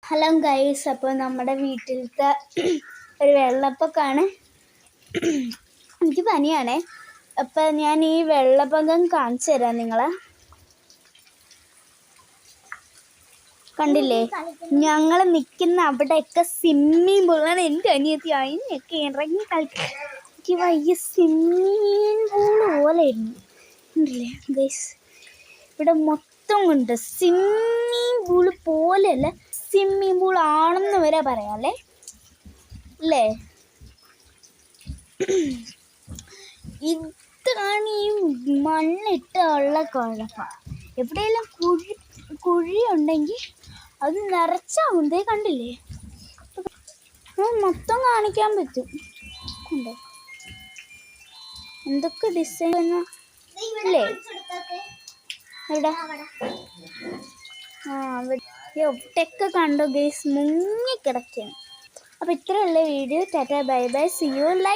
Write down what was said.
Hello guys, അപ്പോൾ നമ്മുടെ വീട്ടിലത്തെ ഒരു വെള്ളപ്പൊക്കമാണ്. എനിക്ക് പനിയാണേ. അപ്പം ഞാൻ ഈ വെള്ളപ്പൊക്കം കാണിച്ചു തരാം നിങ്ങളെ. കണ്ടില്ലേ, ഞങ്ങൾ നിൽക്കുന്ന അവിടെയൊക്കെ സ്വിമ്മിങ് പൂളാണ്. എൻ്റെ അനിയത്തി അതിനൊക്കെ ഇറങ്ങി കളിക്കും. എനിക്ക് വയ്യ, സ്വിമ്മിങ് പൂൾ പോലെ ആയിരുന്നു. കണ്ടില്ലേ ഗൈസ്, ഇവിടെ മൊത്തം ഉണ്ട്. സ്വിമ്മിങ് പൂൾ പോലെയല്ല, സ്വിമ്മിങ് പൂൾ ആണെന്ന് വരെ പറയാല്ലേ അല്ലേ. ഇതാണ് ഈ മണ്ണിട്ടുള്ള കുഴപ്പം. എവിടെയെല്ലാം കുഴി ഉണ്ടെങ്കിൽ അത് നിറച്ചാവുന്നതേ. കണ്ടില്ലേ, മൊത്തം കാണിക്കാൻ പറ്റും. കണ്ടോ എന്തൊക്കെ ഡിസൈൻ അല്ലേ. എവിടെ എവിടെയൊക്കെ കണ്ടോ ഗൈസ്, മുങ്ങിക്കിടക്കുകയാണ്. അപ്പോൾ ഇത്രയുള്ള video. Tata bye bye, see U.